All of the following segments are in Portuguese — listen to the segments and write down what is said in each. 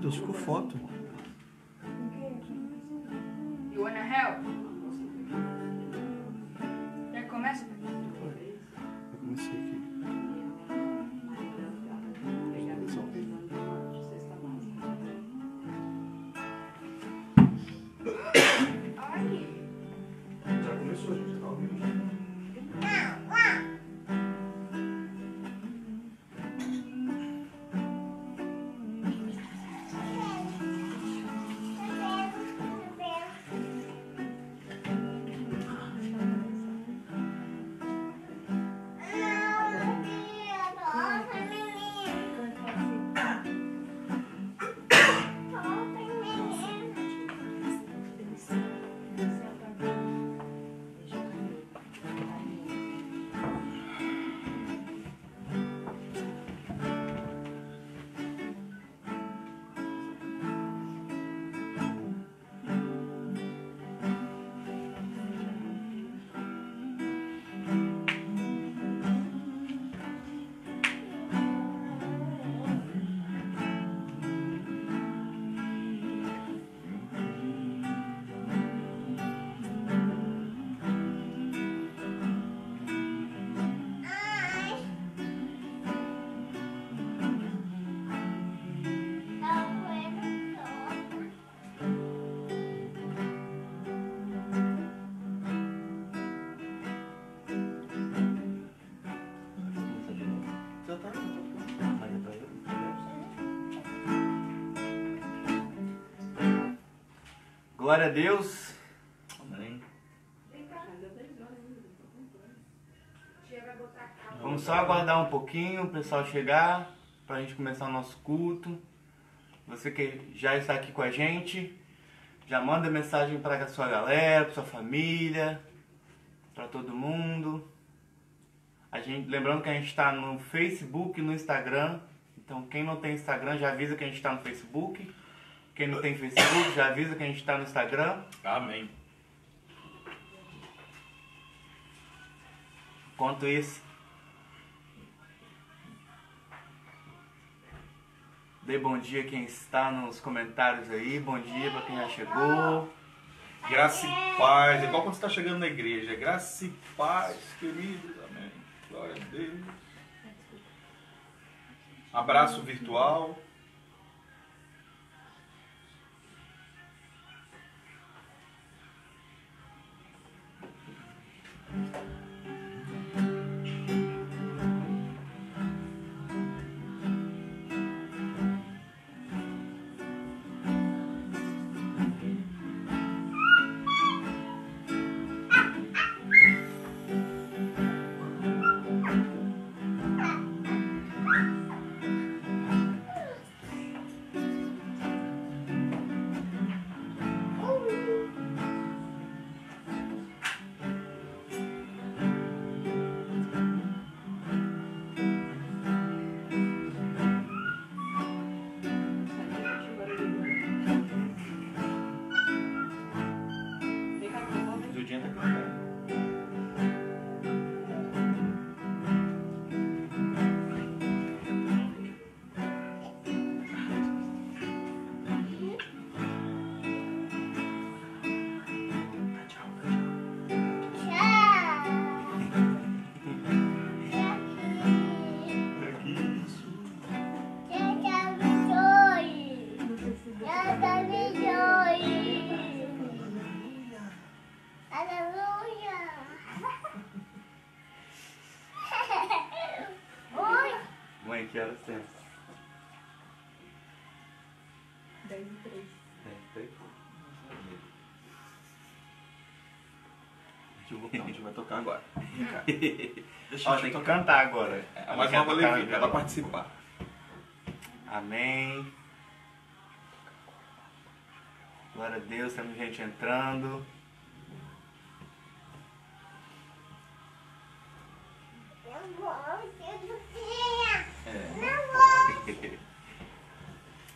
Deus, ficou foto. You wanna help? Já começa? Eu comecei aqui. Já começou, gente. Tá ao vivo já. Glória a Deus. Amém. Vamos só aguardar um pouquinho o pessoal chegar para a gente começar o nosso culto. Você que já está aqui com a gente, já manda mensagem para a sua galera, para sua família, para todo mundo. Lembrando que a gente está no Facebook e no Instagram. Então quem não tem Instagram já avisa que a gente está no Facebook. Quem não tem Facebook já avisa que a gente está no Instagram. Amém. Enquanto isso, dê bom dia a quem está nos comentários aí. Bom dia para quem já chegou. Graça e paz. Igual quando você está chegando na igreja. Graça e paz, queridos. Amém. Glória a Deus. Abraço virtual. Mãe, que horas tem? 10h03. 10h03? A gente vai tocar agora. Ó, tem que cantar agora. A mais nova levita, ela vai participar. Amém. Glória a Deus, temos gente entrando.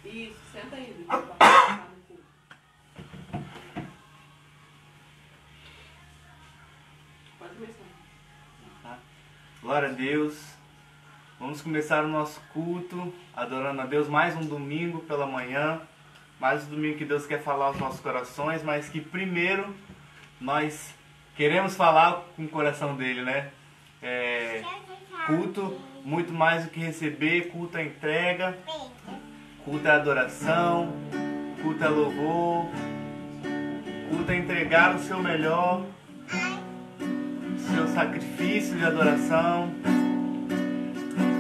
Isso, senta aí. Pode começar. Glória a Deus. Vamos começar o nosso culto adorando a Deus mais um domingo pela manhã. Mais um domingo que Deus quer falar aos nossos corações, mas que primeiro nós queremos falar com o coração dele, né? Culto, muito mais do que receber, culto é entrega, culto é adoração, culto é louvor, culto é entregar o seu melhor, o seu sacrifício de adoração.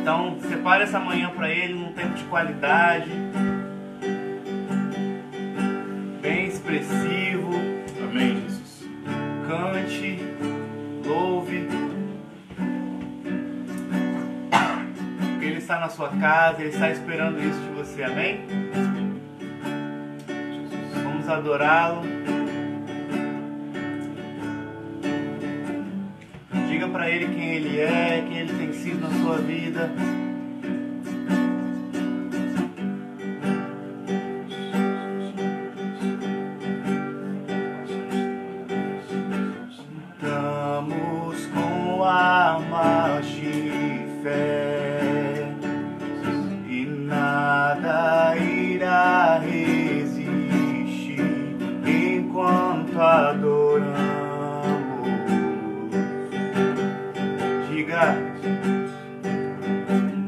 Então, separe essa manhã para Ele num tempo de qualidade, bem expressivo. Amém, Jesus. Cante, louve. Porque Ele está na sua casa, Ele está esperando isso de você, amém? Vamos adorá-lo. Diga para Ele quem Ele é, quem Ele tem sido na sua vida. Estamos com armas de fé e nada irá resistir enquanto adoramos. Diga,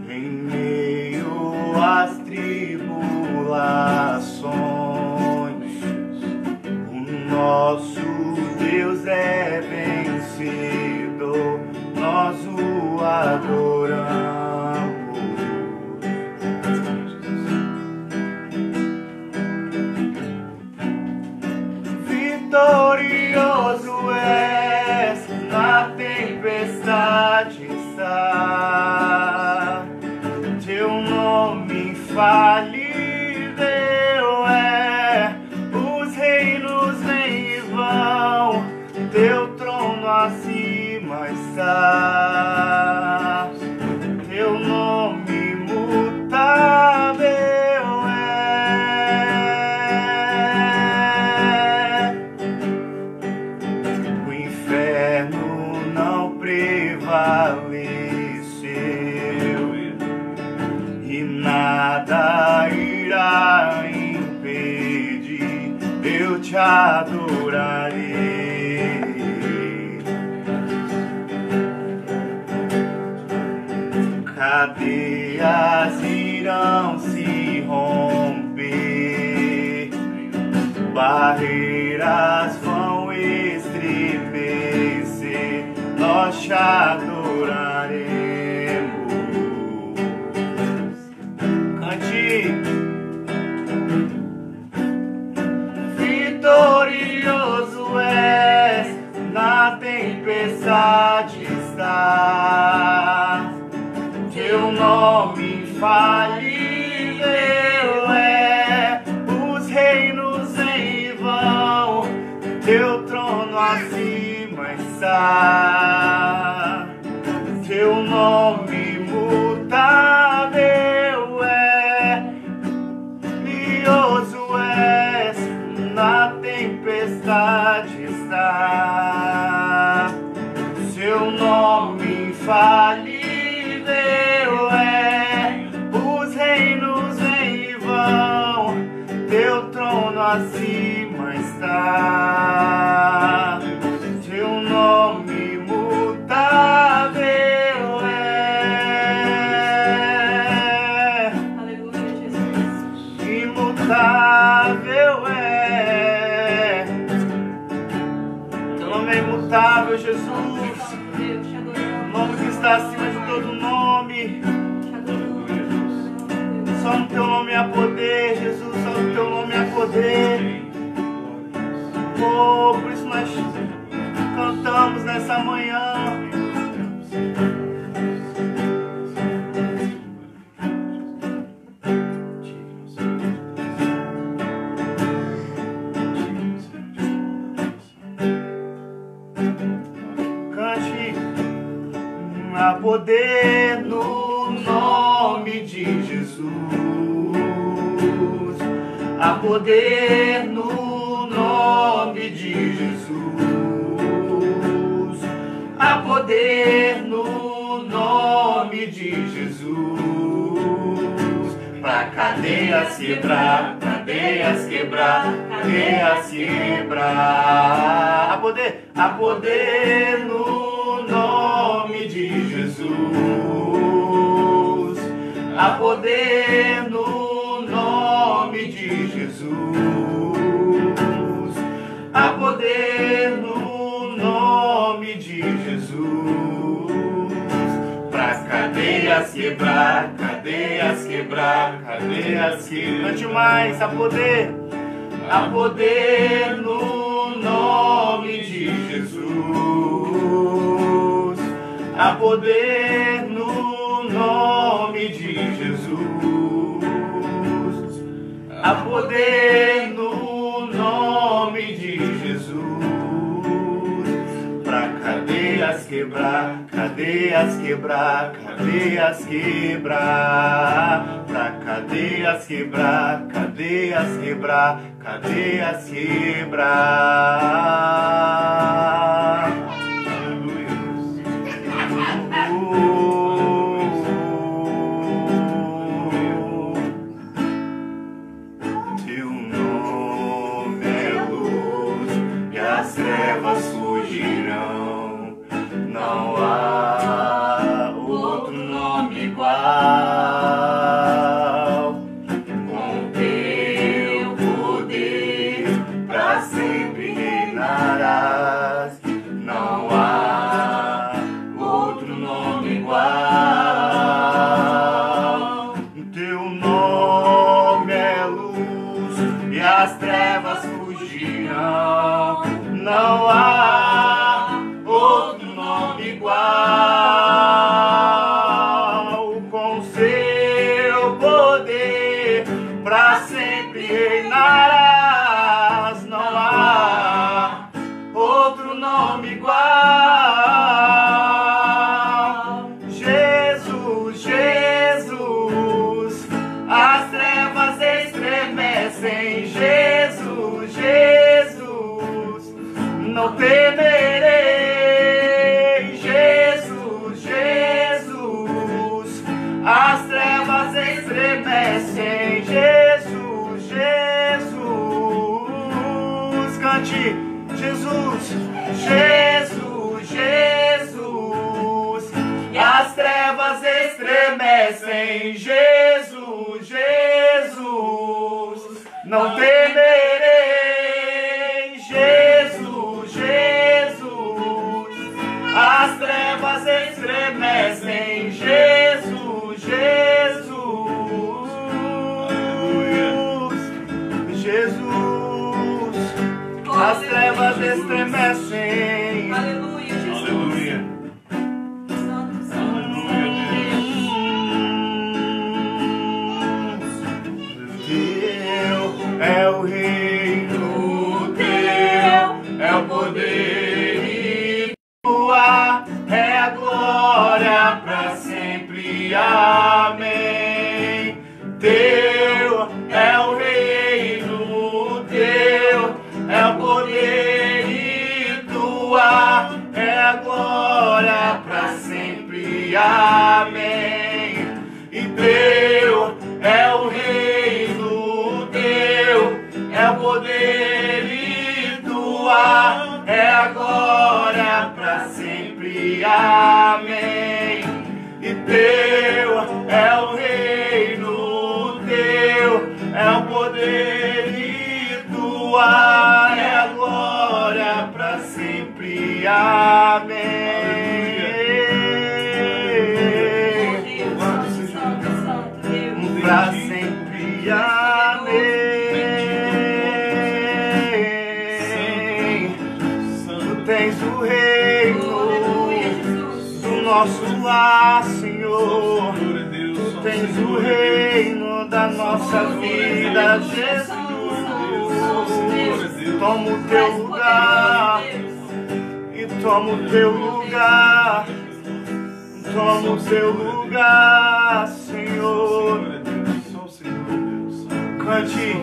em meio às tribulações, o nosso Deus é vencedor, nós o adoramos. Vitorioso és, na tempestade está, teu nome infalível é, os reinos vêm e vão, teu trono acima está, teu nome imutável é. O inferno não prevaleceu e nada irá impedir, eu te adorarei. Cadeias irão se romper, barreiras vão estremecer, nós te adoraremos. Cante. Vitorioso és, na tempestade estás, teu nome infalível é, os reinos vêm e vão, teu trono acima está, teu nome imutável é, glorioso és, na tempestade está, seu nome infalível é, os reinos vêm e vão, teu trono acima está, teu nome imutável é. Aleluia, Jesus. Imutável é, teu nome é imutável, Jesus. Deus, te O adoramos. nome que está acima de todo nome. Te adoramos. Só no teu nome há poder, Jesus. Só no teu nome há poder. Oh, por isso nós cantamos nessa manhã. Cante. Há poder no nome de Jesus. Há poder no nome de Jesus. Há poder no nome nome de Jesus. Pra cadeias quebrar, cadeias quebrar, cadeias quebrar. A poder no nome de Jesus. A poder no nome de Jesus. A poder no nome de Jesus. Pra cadeias quebrar, cadeias quebrar, cadeias quebrar. Cante mais, a poder no nome de Jesus. A poder no nome de Jesus. A poder no nome de Jesus. Pra cadeias quebrar, cadeias quebrar, cadeias quebrar. Pra cadeias quebrar, cadeias quebrar, cadeias quebrar. Aleluia. Teu nome é luz e as trevas fugirão. Não há outro nome igual. Com teu poder pra sempre reinarás. Não há outro nome igual. Teu nome é luz e as trevas fugirão. Não há outro nome igual. Com seu poder pra sempre reinarás. Não há outro nome igual. Jesus, Jesus, as trevas estremecem. Jesus, Jesus, não temerei. Jesus, Jesus, as trevas estremecem. Jesus, Jesus, cante. Jesus, Jesus, Jesus, e as trevas estremecem. Jesus, Jesus, não temerei. Jesus, Jesus, as trevas estremecem. Jesus, Jesus, Jesus, as trevas estremecem. Aleluia, Jesus. Aleluia. Santo, santo, Teu é o reino, teu é o poder e tua é a glória pra sempre. Amém. Teu é o reino, teu é o poder e tua é a glória pra sempre. Amém. E teu é o reino, teu é o poder e tua é a glória pra sempre. Amém. E teu é o reino, teu é o poder e tua é a glória pra sempre. Amém. Deus, santo, santo, Deus. Pra sempre. Amém. Tu tens o reino Aleluia, Jesus. do nosso lar, Senhor. Tu tens o reino da nossa vida, Jesus. Toma o teu lugar e toma o teu lugar. Toma o teu lugar, Senhor. Cante,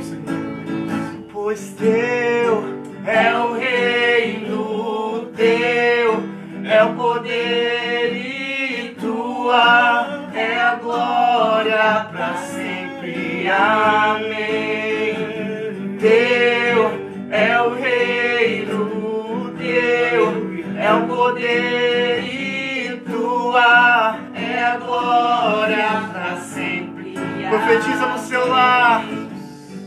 pois teu é o reino, teu é o poder e tua amém. Teu é o reino, teu é o poder e tua é a glória para sempre. Profetiza no seu lar.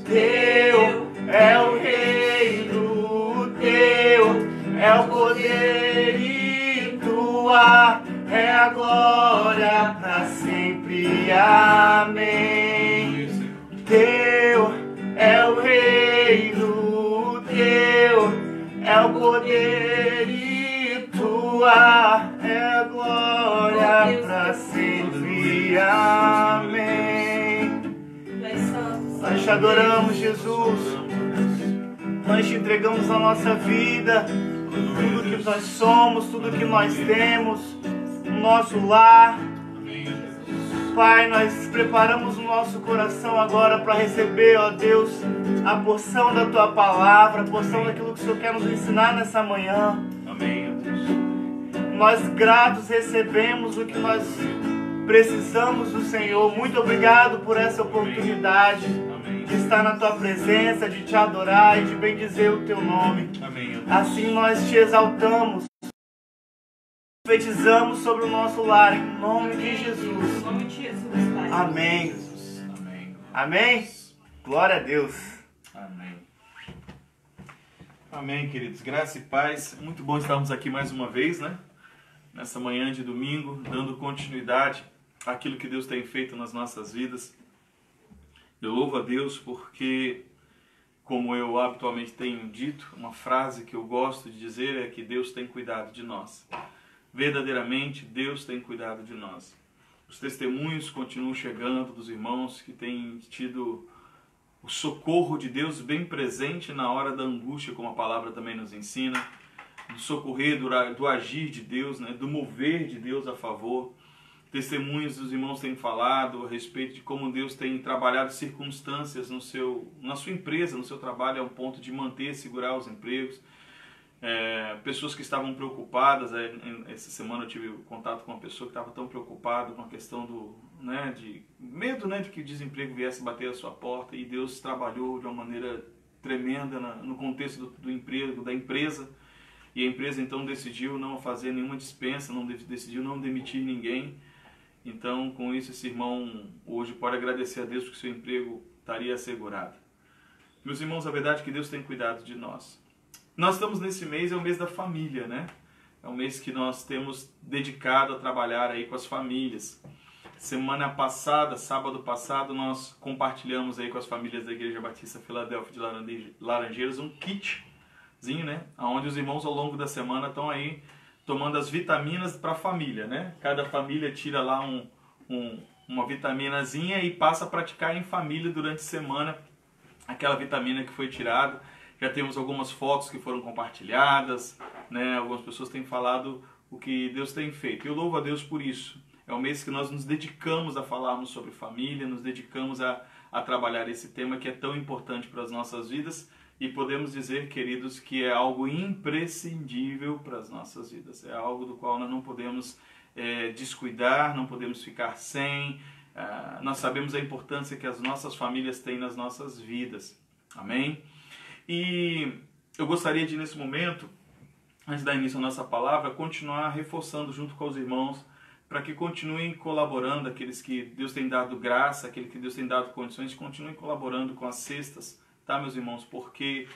Teu é o reino, teu é o poder e tua é a glória para sempre. Amém. Teu é o reino, teu é o poder e tua é a glória para sempre. Amém. Nós te adoramos, Jesus. Nós te entregamos a nossa vida, tudo que nós somos, tudo que nós temos, o nosso lar. Pai, nós preparamos o nosso coração agora para receber, ó Deus, a porção da Tua palavra, a porção daquilo que o Senhor quer nos ensinar nessa manhã. Amém, Deus. Nós gratos recebemos o que nós precisamos do Senhor. Muito obrigado por essa oportunidade de estar na Tua presença, de Te adorar e de bendizer o Teu nome. Amém. Assim nós Te exaltamos, profetizamos sobre o nosso lar, em nome de Jesus. Em nome de Jesus, Pai. Amém. Amém. Amém? Glória a Deus. Amém. Amém, queridos. Graça e paz. Muito bom estarmos aqui mais uma vez, né? Nessa manhã de domingo, dando continuidade àquilo que Deus tem feito nas nossas vidas. Eu louvo a Deus porque, como eu habitualmente tenho dito, uma frase que eu gosto de dizer é que Deus tem cuidado de nós. Verdadeiramente, Deus tem cuidado de nós. Os testemunhos continuam chegando dos irmãos que têm tido o socorro de Deus bem presente na hora da angústia, como a palavra também nos ensina, do socorrer, do agir de Deus, né, do mover de Deus a favor. Testemunhos dos irmãos têm falado a respeito de como Deus tem trabalhado circunstâncias na sua empresa, no seu trabalho, ao ponto de manter e segurar os empregos. Pessoas que estavam preocupadas. Essa semana eu tive contato com uma pessoa que estava tão preocupada com a questão de medo, de que o desemprego viesse bater a sua porta, e Deus trabalhou de uma maneira tremenda no contexto do emprego, da empresa, e a empresa então decidiu não fazer nenhuma dispensa, decidiu não demitir ninguém. Então, com isso, esse irmão hoje pode agradecer a Deus porque seu emprego estaria assegurado. Meus irmãos, a verdade é que Deus tem cuidado de nós. Nós estamos nesse mês, é o mês da família, né? É um mês que nós temos dedicado a trabalhar aí com as famílias. Semana passada, sábado passado, nós compartilhamos aí com as famílias da Igreja Batista Filadélfia de Laranjeiras um kitzinho, né? Onde os irmãos ao longo da semana estão aí tomando as vitaminas para a família, né? Cada família tira lá uma vitaminazinha e passa a praticar em família durante a semana aquela vitamina que foi tirada. Já temos algumas fotos que foram compartilhadas, né? Algumas pessoas têm falado o que Deus tem feito. Eu louvo a Deus por isso. É um mês que nós nos dedicamos a falarmos sobre família, nos dedicamos a trabalhar esse tema que é tão importante para as nossas vidas. E podemos dizer, queridos, que é algo imprescindível para as nossas vidas. É algo do qual nós não podemos descuidar, não podemos ficar sem. Nós sabemos a importância que as nossas famílias têm nas nossas vidas. Amém? E eu gostaria de, nesse momento, antes de dar início à nossa palavra, continuar reforçando junto com os irmãos para que continuem colaborando, aqueles que Deus tem dado graça, aqueles que Deus tem dado condições, continuem colaborando com as cestas, tá, meus irmãos? Porque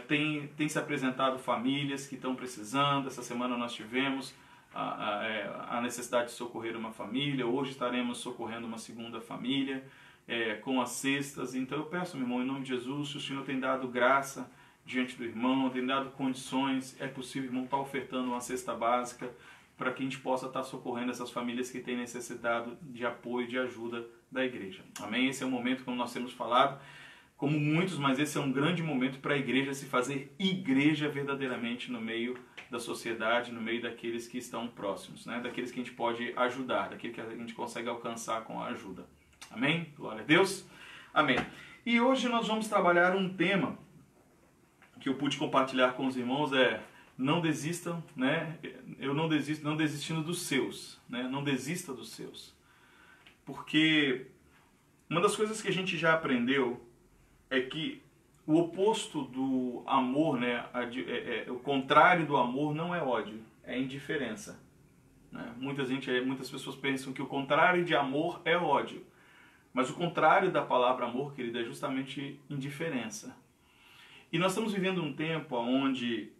tem se apresentado famílias que estão precisando. Essa semana nós tivemos a necessidade de socorrer uma família, hoje estaremos socorrendo uma segunda família com as cestas. Então eu peço, meu irmão, em nome de Jesus, se o Senhor tem dado graça diante do irmão, tem dado condições, é possível, irmão, estar ofertando uma cesta básica para que a gente possa estar socorrendo essas famílias que têm necessidade de apoio, de ajuda da igreja. Amém? Esse é um momento, como nós temos falado, como muitos, mas esse é um grande momento para a igreja se fazer igreja verdadeiramente no meio da sociedade, no meio daqueles que estão próximos, né? Daqueles que a gente pode ajudar, daqueles que a gente consegue alcançar com a ajuda. Amém? Glória a Deus. Amém. E hoje nós vamos trabalhar um tema que eu pude compartilhar com os irmãos, não desistam, né? Eu não desisto, não desistindo dos seus, né? Não desista dos seus. Porque Uma das coisas que a gente já aprendeu é que o oposto do amor, né, o contrário do amor não é ódio, é indiferença. Né? Muitas pessoas pensam que o contrário de amor é ódio. Mas o contrário da palavra amor, querida, é justamente indiferença. E nós estamos vivendo um tempo onde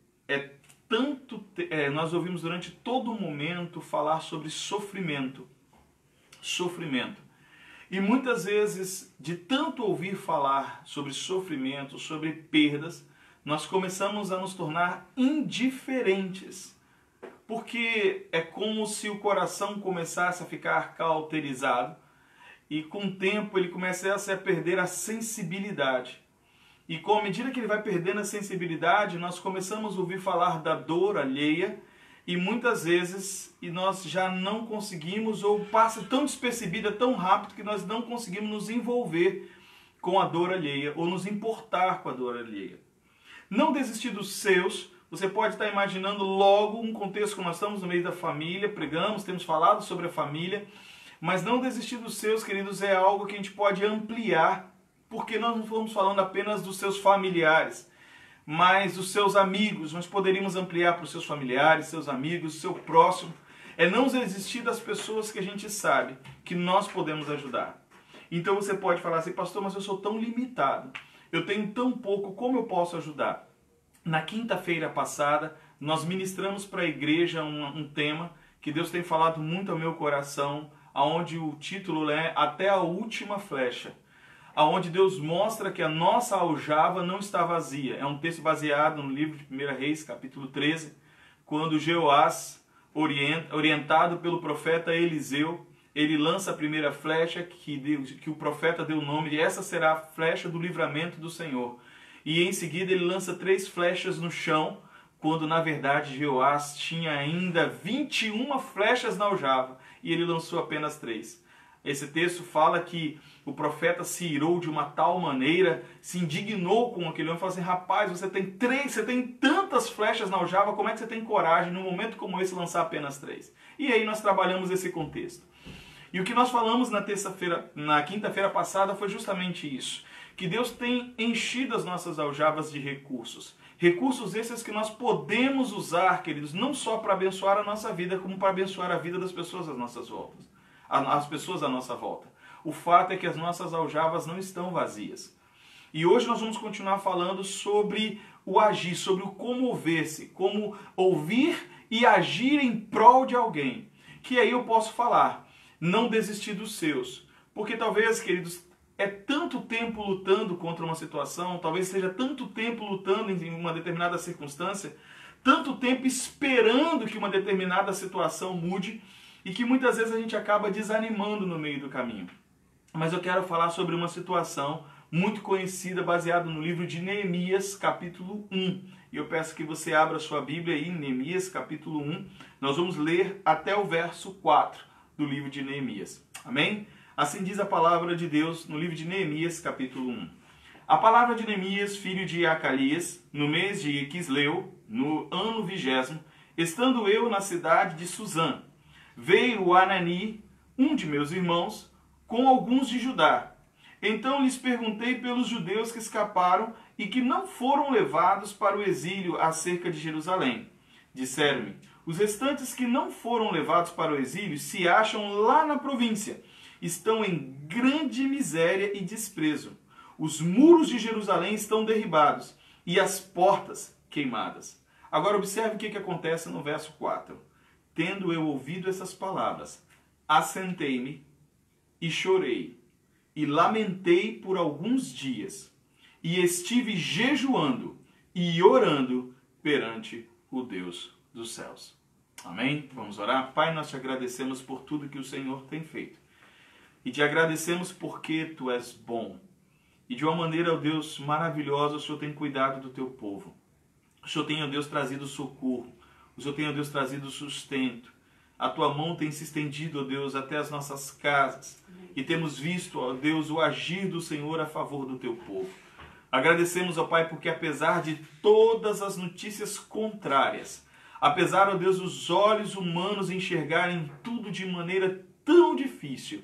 nós ouvimos durante todo o momento falar sobre sofrimento. Sofrimento. E muitas vezes, de tanto ouvir falar sobre sofrimento, sobre perdas, nós começamos a nos tornar indiferentes. Porque é como se o coração começasse a ficar cauterizado e com o tempo ele começasse a perder a sensibilidade. E com a medida que ele vai perdendo a sensibilidade, nós começamos a ouvir falar da dor alheia e muitas vezes nós já não conseguimos, ou passa tão despercebida, tão rápido, que nós não conseguimos nos envolver com a dor alheia ou nos importar com a dor alheia. Não desistir dos seus. Você pode estar imaginando logo um contexto que nós estamos no meio da família, pregamos, temos falado sobre a família, mas não desistir dos seus, queridos, é algo que a gente pode ampliar, porque nós não estamos falando apenas dos seus familiares, mas dos seus amigos. Nós poderíamos ampliar para os seus familiares, seus amigos, seu próximo. É não desistir das pessoas que a gente sabe que nós podemos ajudar. Então você pode falar assim, pastor, mas eu sou tão limitado, eu tenho tão pouco, como eu posso ajudar? Na quinta-feira passada, nós ministramos para a igreja um tema que Deus tem falado muito ao meu coração, onde o título é Até a Última Flecha, onde Deus mostra que a nossa aljava não está vazia. É um texto baseado no livro de 1 Reis, capítulo 13, quando Jeoás, orientado pelo profeta Eliseu, ele lança a primeira flecha que o profeta deu o nome de essa será a flecha do livramento do Senhor. E em seguida ele lança 3 flechas no chão, quando na verdade Jeoás tinha ainda 21 flechas na aljava e ele lançou apenas 3. Esse texto fala que o profeta se irou de uma tal maneira, se indignou com aquele homem, falou assim, rapaz, você tem tantas flechas na aljava, como é que você tem coragem, num momento como esse, lançar apenas 3? E aí nós trabalhamos esse contexto. E o que nós falamos na quinta-feira passada foi justamente isso, que Deus tem enchido as nossas aljavas de recursos. Recursos esses que nós podemos usar, queridos, não só para abençoar a nossa vida, como para abençoar a vida das pessoas às nossas voltas. As pessoas à nossa volta. O fato é que as nossas aljavas não estão vazias. E hoje nós vamos continuar falando sobre o agir, sobre o comover-se, como ouvir e agir em prol de alguém. Que aí eu posso falar, não desistir dos seus. Porque talvez, queridos, é tanto tempo lutando contra uma situação, talvez seja tanto tempo lutando em uma determinada circunstância, tanto tempo esperando que uma determinada situação mude, e que muitas vezes a gente acaba desanimando no meio do caminho. Mas eu quero falar sobre uma situação muito conhecida, baseada no livro de Neemias, capítulo 1. E eu peço que você abra sua Bíblia aí, Neemias, capítulo 1. Nós vamos ler até o verso 4 do livro de Neemias. Amém? Assim diz a palavra de Deus no livro de Neemias, capítulo 1. A palavra de Neemias, filho de Acalias, no mês de Quisleu, no ano 20º, estando eu na cidade de Suzã, veio Anani, um de meus irmãos, com alguns de Judá. Então lhes perguntei pelos judeus que escaparam e que não foram levados para o exílio acerca de Jerusalém. Disseram-me, os restantes que não foram levados para o exílio se acham lá na província. Estão em grande miséria e desprezo. Os muros de Jerusalém estão derribados e as portas queimadas. Agora observe o que acontece no verso 4. Tendo eu ouvido essas palavras, assentei-me e chorei, e lamentei por alguns dias, e estive jejuando e orando perante o Deus dos céus. Amém? Vamos orar? Pai, nós te agradecemos por tudo que o Senhor tem feito. E te agradecemos porque tu és bom. E de uma maneira, ó Deus, maravilhosa, o Senhor tem cuidado do teu povo. O Senhor tem, ó Deus, trazido socorro. O Senhor tem, ó Deus, trazido sustento. A tua mão tem se estendido, ó Deus, até as nossas casas. E temos visto, ó Deus, o agir do Senhor a favor do teu povo. Agradecemos, ó Pai, porque apesar de todas as notícias contrárias, apesar, ó Deus, dos olhos humanos enxergarem tudo de maneira tão difícil,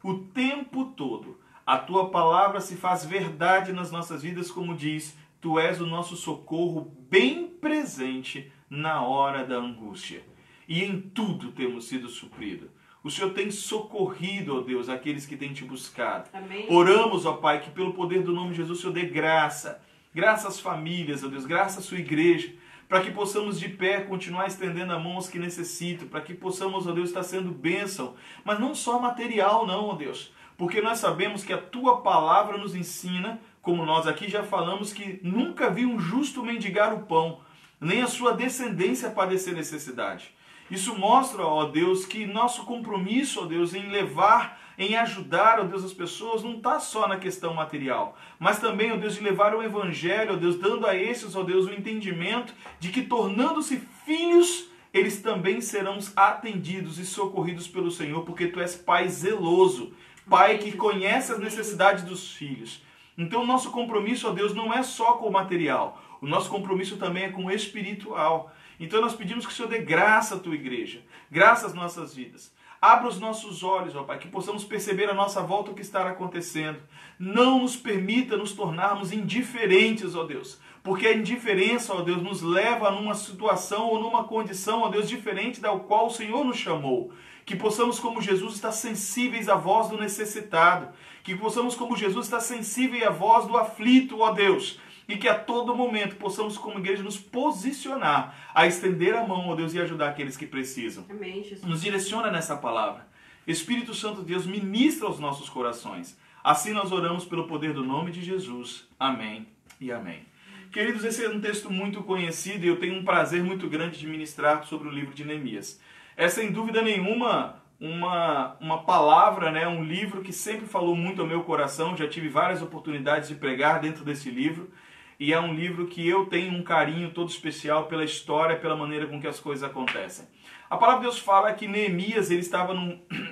o tempo todo, A tua palavra se faz verdade nas nossas vidas, como diz, tu és o nosso socorro bem presente na hora da angústia. E em tudo temos sido supridos. O Senhor tem socorrido, ó Deus, aqueles que têm te buscado. Amém. Oramos, ó Pai, que pelo poder do nome de Jesus o Senhor dê graça. Graça às famílias, ó Deus, graça à sua igreja, para que possamos de pé continuar estendendo a mão aos que necessitam, para que possamos, ó Deus, estar sendo bênção, mas não só material, não, ó Deus, porque nós sabemos que a tua palavra nos ensina, como nós aqui já falamos, que nunca vi um justo mendigar o pão, nem a sua descendência padecer necessidade. Isso mostra, ó Deus, que nosso compromisso, ó Deus, em levar, em ajudar, ó Deus, as pessoas, não está só na questão material, mas também, ó Deus, de levar o evangelho, ó Deus, dando a esses, ó Deus, o entendimento de que tornando-se filhos, eles também serão atendidos e socorridos pelo Senhor, porque tu és Pai zeloso, Pai que conhece as necessidades dos filhos. Então o nosso compromisso, ó Deus, não é só com o material, o nosso compromisso também é com o espiritual. Então nós pedimos que o Senhor dê graça à tua igreja, graça às nossas vidas. Abra os nossos olhos, ó Pai, que possamos perceber a nossa volta o que está acontecendo. Não nos permita nos tornarmos indiferentes, ó Deus, porque a indiferença, ó Deus, nos leva a numa situação ou numa condição, ó Deus, diferente da qual o Senhor nos chamou. Que possamos, como Jesus, estar sensíveis à voz do necessitado. Que possamos, como Jesus, estar sensíveis à voz do aflito, ó Deus. E que a todo momento possamos, como igreja, nos posicionar a estender a mão, ó Deus, e ajudar aqueles que precisam. Amém, Jesus. Nos direciona nessa palavra. Espírito Santo de Deus, ministra aos nossos corações. Assim nós oramos pelo poder do nome de Jesus. Amém e amém. Queridos, esse é um texto muito conhecido e eu tenho um prazer muito grande de ministrar sobre o livro de Neemias. É sem dúvida nenhuma uma palavra, né, um livro que sempre falou muito ao meu coração. Já tive várias oportunidades de pregar dentro desse livro. E é um livro que eu tenho um carinho todo especial pela história, pela maneira com que as coisas acontecem. A palavra de Deus fala que Neemias ele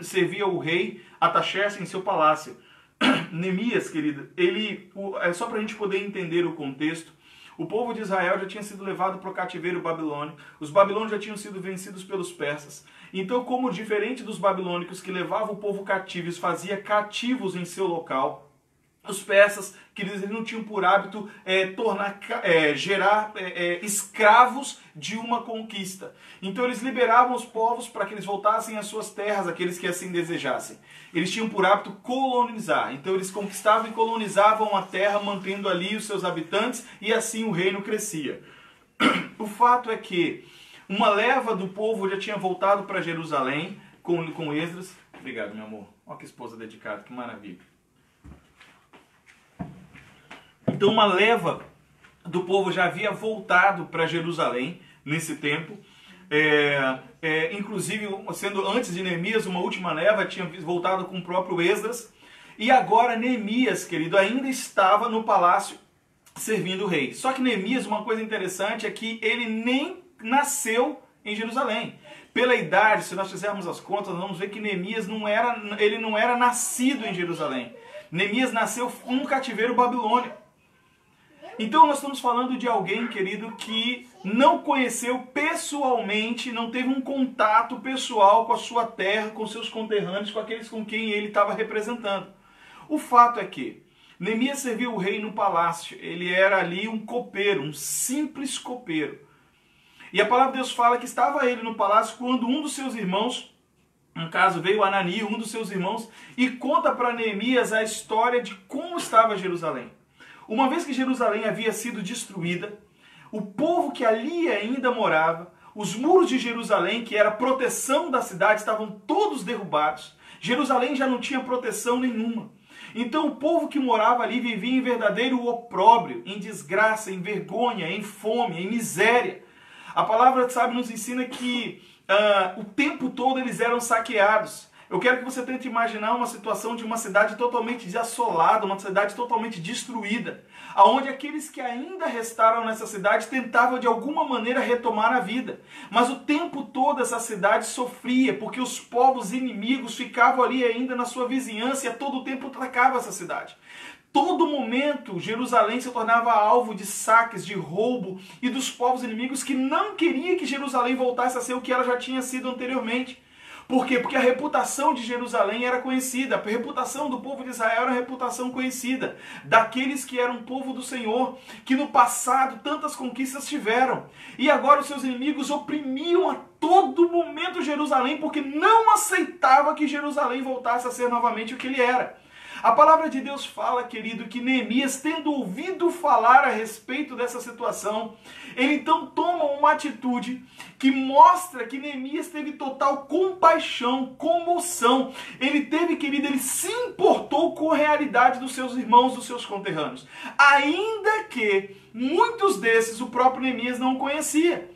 servia o rei Artaxerxes em seu palácio. Neemias, querido, é só para a gente poder entender o contexto. O povo de Israel já tinha sido levado para o cativeiro babilônico. Os babilônios já tinham sido vencidos pelos persas. Então, como diferente dos babilônicos que levavam o povo cativo e os fazia cativos em seu local, os persas, que eles não tinham por hábito gerar escravos de uma conquista. Então eles liberavam os povos para que eles voltassem às suas terras, aqueles que assim desejassem. Eles tinham por hábito colonizar. Então eles conquistavam e colonizavam a terra, mantendo ali os seus habitantes, e assim o reino crescia. O fato é que uma leva do povo já tinha voltado para Jerusalém com Esdras. Obrigado, meu amor. Olha que esposa dedicada, que maravilha. Então uma leva do povo já havia voltado para Jerusalém nesse tempo. Inclusive, sendo antes de Neemias, uma última leva tinha voltado com o próprio Esdras. E agora Neemias, querido, ainda estava no palácio servindo o rei. Só que Neemias, uma coisa interessante é que ele nem nasceu em Jerusalém. Pela idade, se nós fizermos as contas, vamos ver que Neemias não era nascido em Jerusalém. Neemias nasceu num cativeiro babilônico. Então nós estamos falando de alguém, querido, que não conheceu pessoalmente, não teve um contato pessoal com a sua terra, com seus conterrâneos, com aqueles com quem ele estava representando. O fato é que Neemias serviu o rei no palácio. Ele era ali um copeiro, um simples copeiro. E a palavra de Deus fala que estava ele no palácio quando um dos seus irmãos, no caso veio Anani, um dos seus irmãos, e conta para Neemias a história de como estava Jerusalém. Uma vez que Jerusalém havia sido destruída, o povo que ali ainda morava, os muros de Jerusalém, que era a proteção da cidade, estavam todos derrubados. Jerusalém já não tinha proteção nenhuma. Então o povo que morava ali vivia em verdadeiro opróbrio, em desgraça, em vergonha, em fome, em miséria. A palavra, sabe, nos ensina que o tempo todo eles eram saqueados. Eu quero que você tente imaginar uma situação de uma cidade totalmente desolada, uma cidade totalmente destruída, aonde aqueles que ainda restaram nessa cidade tentavam de alguma maneira retomar a vida. Mas o tempo todo essa cidade sofria, porque os povos inimigos ficavam ali ainda na sua vizinhança e a todo tempo atacavam essa cidade. Todo momento, Jerusalém se tornava alvo de saques, de roubo e dos povos inimigos que não queriam que Jerusalém voltasse a ser o que ela já tinha sido anteriormente. Por quê? Porque a reputação de Jerusalém era conhecida, a reputação do povo de Israel era uma reputação conhecida, daqueles que eram povo do Senhor, que no passado tantas conquistas tiveram. E agora os seus inimigos oprimiam a todo momento Jerusalém, porque não aceitava que Jerusalém voltasse a ser novamente o que ele era. A palavra de Deus fala, querido, que Neemias, tendo ouvido falar a respeito dessa situação, ele então toma uma atitude que mostra que Neemias teve total compaixão, comoção. Ele teve, querido, ele se importou com a realidade dos seus irmãos, dos seus conterrâneos. Ainda que muitos desses o próprio Neemias não conhecia.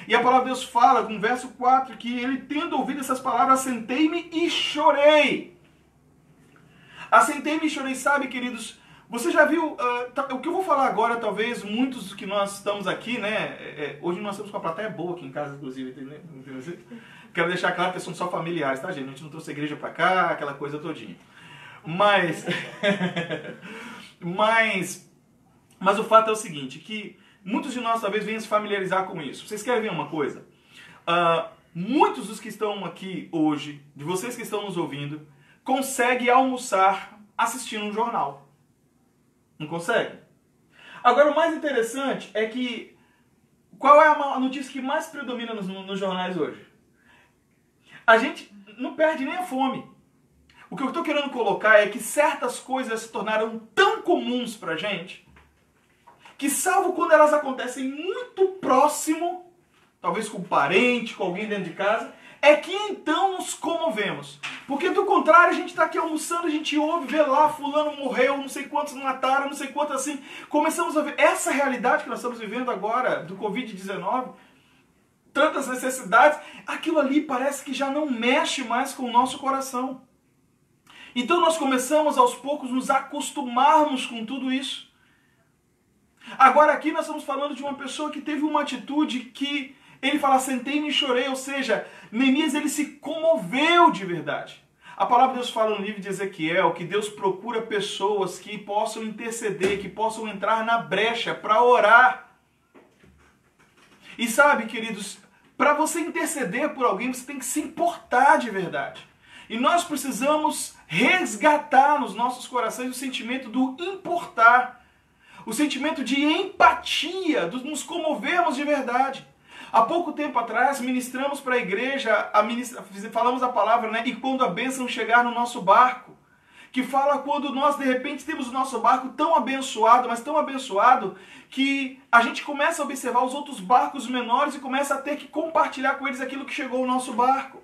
E a palavra de Deus fala, com o verso 4, que ele, tendo ouvido essas palavras, assentei-me e chorei. Assentei-me e chorei, sabe, queridos? Você já viu, o que eu vou falar agora, talvez muitos dos que nós estamos aqui, né? Hoje nós estamos com a plateia boa aqui em casa, inclusive, entendeu? Quero deixar claro que são só familiares, tá, gente? A gente não trouxe a igreja pra cá, aquela coisa todinha. Mas o fato é o seguinte, que muitos de nós talvez venham se familiarizar com isso. Vocês querem ver uma coisa? Muitos dos que estão aqui hoje, de vocês que estão nos ouvindo, consegue almoçar assistindo um jornal. Não consegue? Agora, o mais interessante é que qual é a notícia que mais predomina nos jornais hoje? A gente não perde nem a fome. O que eu estou querendo colocar é que certas coisas se tornaram tão comuns pra gente que, salvo quando elas acontecem muito próximo, talvez com um parente, com alguém dentro de casa, é que então nos comovemos. Porque do contrário, a gente está aqui almoçando, a gente ouve, vê lá, fulano morreu, não sei quantos mataram, não sei quantos assim. Começamos a ver essa realidade que nós estamos vivendo agora, do Covid-19, tantas necessidades, aquilo ali parece que já não mexe mais com o nosso coração. Então nós começamos aos poucos nos acostumarmos com tudo isso. Agora aqui nós estamos falando de uma pessoa que teve uma atitude que ele fala, sentei-me e chorei, ou seja, Neemias ele se comoveu de verdade. A palavra de Deus fala no livro de Ezequiel que Deus procura pessoas que possam interceder, que possam entrar na brecha para orar. E sabe, queridos, para você interceder por alguém, você tem que se importar de verdade. E nós precisamos resgatar nos nossos corações o sentimento do importar, o sentimento de empatia, de nos comovermos de verdade. Há pouco tempo atrás, ministramos para a igreja, falamos a palavra, né? E quando a bênção chegar no nosso barco, que fala quando nós, de repente, temos o nosso barco tão abençoado, mas tão abençoado, que a gente começa a observar os outros barcos menores e começa a ter que compartilhar com eles aquilo que chegou ao nosso barco.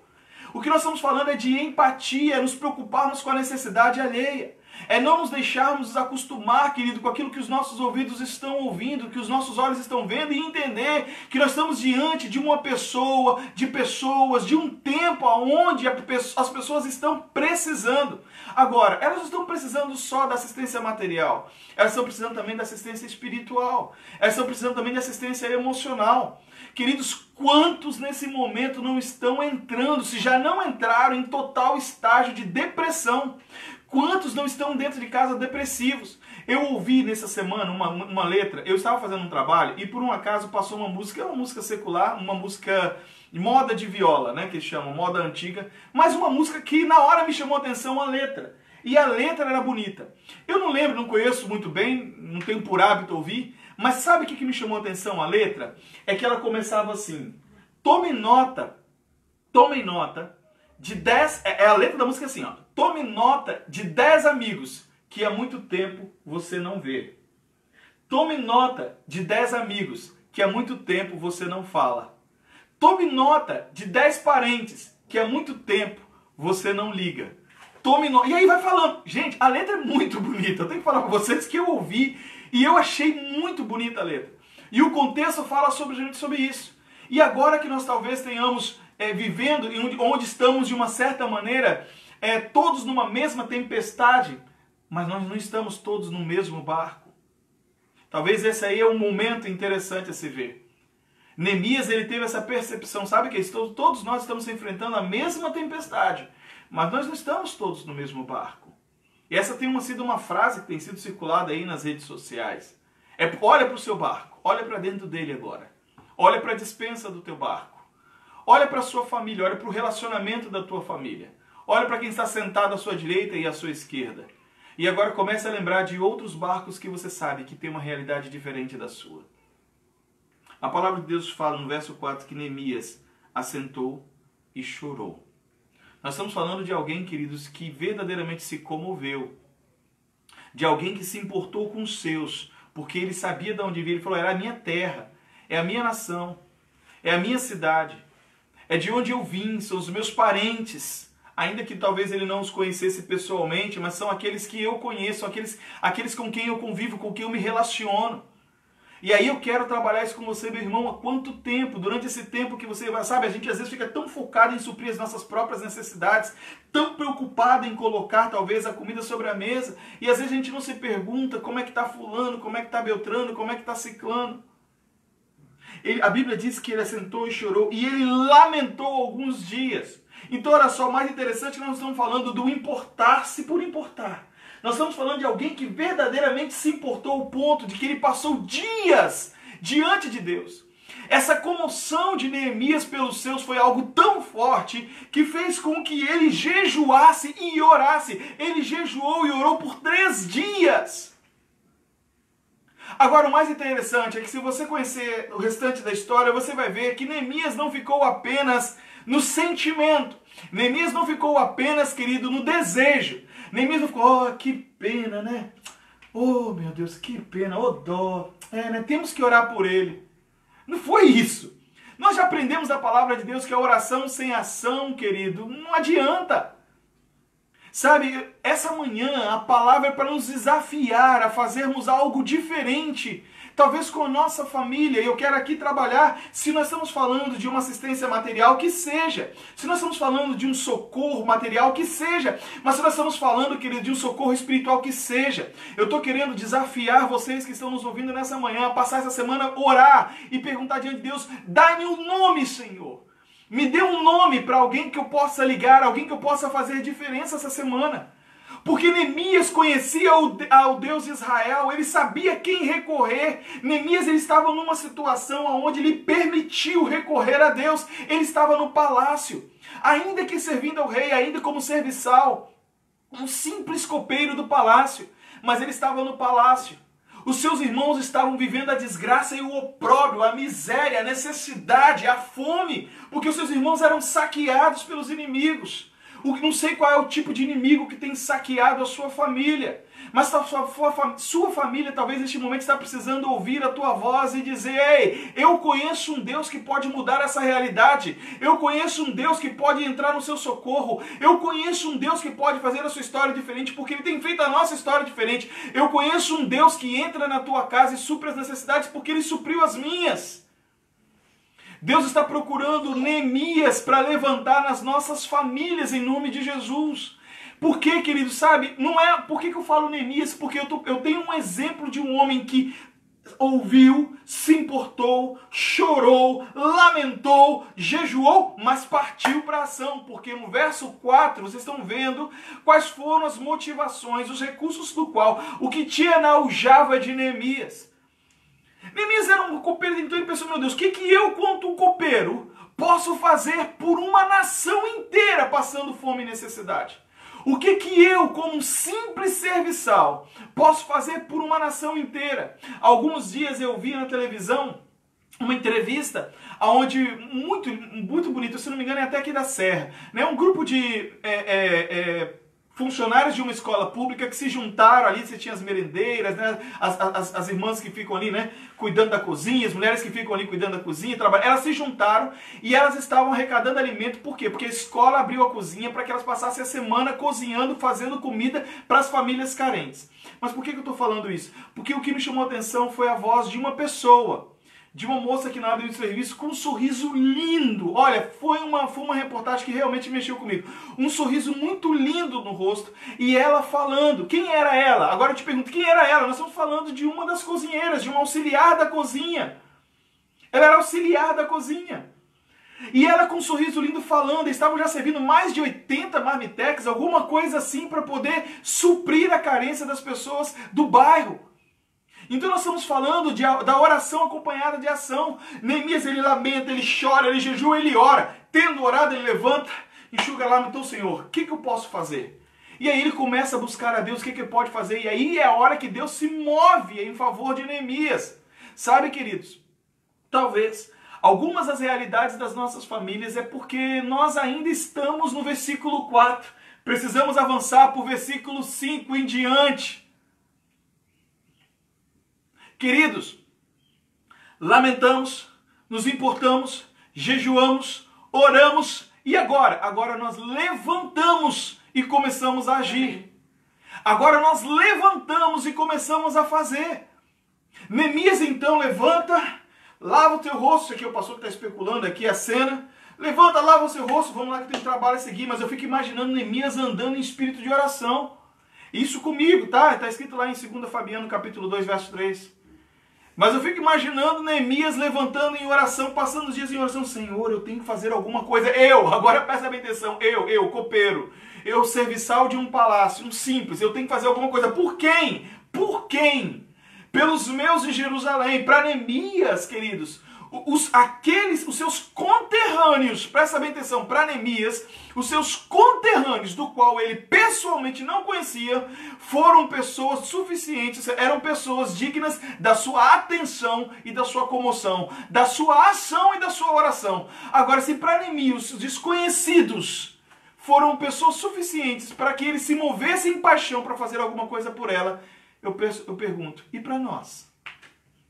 O que nós estamos falando é de empatia, é nos preocuparmos com a necessidade alheia. É não nos deixarmos nos acostumar, querido, com aquilo que os nossos ouvidos estão ouvindo, que os nossos olhos estão vendo, e entender que nós estamos diante de uma pessoa, de pessoas, de um tempo onde as pessoas estão precisando. Agora, elas não estão precisando só da assistência material, elas estão precisando também da assistência espiritual, elas estão precisando também de assistência emocional. Queridos, quantos nesse momento não estão entrando, se já não entraram, em total estágio de depressão? Quantos não estão dentro de casa depressivos? Eu ouvi nessa semana uma letra, eu estava fazendo um trabalho e por um acaso passou uma música secular, uma música moda de viola, né, que eles chamam, moda antiga, mas uma música que na hora me chamou a atenção a letra. E a letra era bonita. Eu não lembro, não conheço muito bem, não tenho por hábito ouvir, mas sabe o que me chamou a atenção a letra? É que ela começava assim, tomem nota de 10, a letra da música é assim, ó, tome nota de 10 amigos que há muito tempo você não vê. Tome nota de 10 amigos que há muito tempo você não fala. Tome nota de 10 parentes que há muito tempo você não liga. E aí vai falando. Gente, a letra é muito bonita. Eu tenho que falar para vocês que eu ouvi e eu achei muito bonita a letra. E o contexto fala sobre isso. E agora que nós talvez tenhamos vivendo onde estamos de uma certa maneira, todos numa mesma tempestade, mas nós não estamos todos no mesmo barco. Talvez esse aí é um momento interessante a se ver. Neemias, ele teve essa percepção, sabe que todos nós estamos enfrentando a mesma tempestade, mas nós não estamos todos no mesmo barco. E essa tem sido uma frase que tem sido circulada aí nas redes sociais. Olha para o seu barco, olha para dentro dele agora. Olha para a despensa do teu barco. Olha para a sua família, olha para o relacionamento da tua família. Olha para quem está sentado à sua direita e à sua esquerda. E agora comece a lembrar de outros barcos que você sabe que tem uma realidade diferente da sua. A palavra de Deus fala no verso 4 que Neemias assentou e chorou. Nós estamos falando de alguém, queridos, que verdadeiramente se comoveu. De alguém que se importou com os seus, porque ele sabia de onde vinha. Ele falou, era a minha terra, é a minha nação, é a minha cidade, é de onde eu vim, são os meus parentes. Ainda que talvez ele não os conhecesse pessoalmente, mas são aqueles que eu conheço, aqueles com quem eu convivo, com quem eu me relaciono. E aí eu quero trabalhar isso com você, meu irmão, há quanto tempo? Durante esse tempo que você vai, sabe, a gente às vezes fica tão focado em suprir as nossas próprias necessidades, tão preocupado em colocar talvez a comida sobre a mesa, e às vezes a gente não se pergunta como é que está fulano, como é que está Beltrano, como é que está ciclano. A Bíblia diz que ele assentou e chorou, e ele lamentou alguns dias. Então, olha só, o mais interessante, nós estamos falando do importar-se por importar. Nós estamos falando de alguém que verdadeiramente se importou ao ponto de que ele passou dias diante de Deus. Essa comoção de Neemias pelos seus foi algo tão forte que fez com que ele jejuasse e orasse. Ele jejuou e orou por 3 dias. Agora, o mais interessante é que se você conhecer o restante da história, você vai ver que Neemias não ficou apenas no sentimento. Neemias não ficou apenas, querido, no desejo. Neemias não ficou, oh, que pena, né? Oh, meu Deus, que pena, oh, dó. Né? Temos que orar por ele. Não foi isso. Nós já aprendemos da palavra de Deus que a oração sem ação, querido, não adianta. Sabe, essa manhã a palavra é para nos desafiar a fazermos algo diferente. Talvez com a nossa família, e eu quero aqui trabalhar, se nós estamos falando de uma assistência material, que seja. Se nós estamos falando de um socorro material, que seja. Mas se nós estamos falando, querido, de um socorro espiritual, que seja. Eu estou querendo desafiar vocês que estão nos ouvindo nessa manhã, a passar essa semana, orar e perguntar diante de Deus, dai-me um nome, Senhor. Me dê um nome para alguém que eu possa ligar, alguém que eu possa fazer diferença essa semana. Porque Neemias conhecia ao Deus de Israel, ele sabia quem recorrer. Neemias ele estava numa situação onde ele permitiu recorrer a Deus. Ele estava no palácio, ainda que servindo ao rei, ainda como serviçal, um simples copeiro do palácio. Mas ele estava no palácio. Os seus irmãos estavam vivendo a desgraça e o opróbrio, a miséria, a necessidade, a fome, porque os seus irmãos eram saqueados pelos inimigos. Não sei qual é o tipo de inimigo que tem saqueado a sua família, mas a sua família talvez neste momento está precisando ouvir a tua voz e dizer, ei, eu conheço um Deus que pode mudar essa realidade, eu conheço um Deus que pode entrar no seu socorro, eu conheço um Deus que pode fazer a sua história diferente, porque Ele tem feito a nossa história diferente, eu conheço um Deus que entra na tua casa e supre as necessidades, porque Ele supriu as minhas. Deus está procurando Neemias para levantar nas nossas famílias em nome de Jesus. Por quê, querido? Sabe, não é... Por que eu falo Neemias? Porque eu tenho um exemplo de um homem que ouviu, se importou, chorou, lamentou, jejuou, mas partiu para a ação. Porque no verso 4, vocês estão vendo quais foram as motivações, os recursos do qual, o que te enaljava de Neemias. Neemias era um copeiro, então ele pensou, meu Deus, o que eu, quanto um copeiro, posso fazer por uma nação inteira passando fome e necessidade? O que eu, como um simples serviçal, posso fazer por uma nação inteira? Alguns dias eu vi na televisão uma entrevista onde, muito bonito, se não me engano é até aqui da Serra, né? Um grupo de... funcionários de uma escola pública que se juntaram ali, você tinha as merendeiras, né? as irmãs que ficam ali, né? Cuidando da cozinha, as mulheres que ficam ali cuidando da cozinha, elas se juntaram e elas estavam arrecadando alimento. Por quê? Porque a escola abriu a cozinha para que elas passassem a semana cozinhando, fazendo comida para as famílias carentes. Mas por que eu estou falando isso? Porque o que me chamou a atenção foi a voz de uma pessoa, de uma moça que na hora do serviço com um sorriso lindo. Olha, foi uma reportagem que realmente mexeu comigo. Um sorriso muito lindo no rosto e ela falando. Quem era ela? Agora eu te pergunto, quem era ela? Nós estamos falando de uma das cozinheiras, de uma auxiliar da cozinha. Ela era auxiliar da cozinha. E ela com um sorriso lindo falando, estavam já servindo mais de 80 marmitex, alguma coisa assim, para poder suprir a carência das pessoas do bairro. Então nós estamos falando da oração acompanhada de ação. Neemias, ele lamenta, ele chora, ele jejua, ele ora. Tendo orado, ele levanta, enxuga lá, então, Senhor, o que eu posso fazer? E aí ele começa a buscar a Deus, o que ele pode fazer? E aí é a hora que Deus se move em favor de Neemias. Sabe, queridos, talvez algumas das realidades das nossas famílias é porque nós ainda estamos no versículo 4. Precisamos avançar para o versículo 5 em diante. Queridos, lamentamos, nos importamos, jejuamos, oramos e agora? Agora nós levantamos e começamos a agir. Agora nós levantamos e começamos a fazer. Neemias então levanta, lava o teu rosto. Aqui o pastor está especulando aqui a cena. Levanta, lava o seu rosto, vamos lá que tem trabalho a seguir. Mas eu fico imaginando Neemias andando em espírito de oração. Isso comigo, tá? Está escrito lá em 2 Fabiano, capítulo 2, verso 3. Mas eu fico imaginando Neemias levantando em oração, passando os dias em oração. Senhor, eu tenho que fazer alguma coisa. Agora presta bem atenção, eu, copeiro, eu, serviçal de um palácio, um simples, eu tenho que fazer alguma coisa. Por quem? Por quem? Pelos meus em Jerusalém. Para Neemias, queridos, os seus conterrâneos, presta bem atenção, para Neemias, os seus conterrâneos, do qual ele pessoalmente não conhecia, foram pessoas suficientes, eram pessoas dignas da sua atenção e da sua comoção, da sua ação e da sua oração. Agora, se para Neemias, os desconhecidos foram pessoas suficientes para que ele se movesse em paixão para fazer alguma coisa por ela, eu pergunto, e para nós?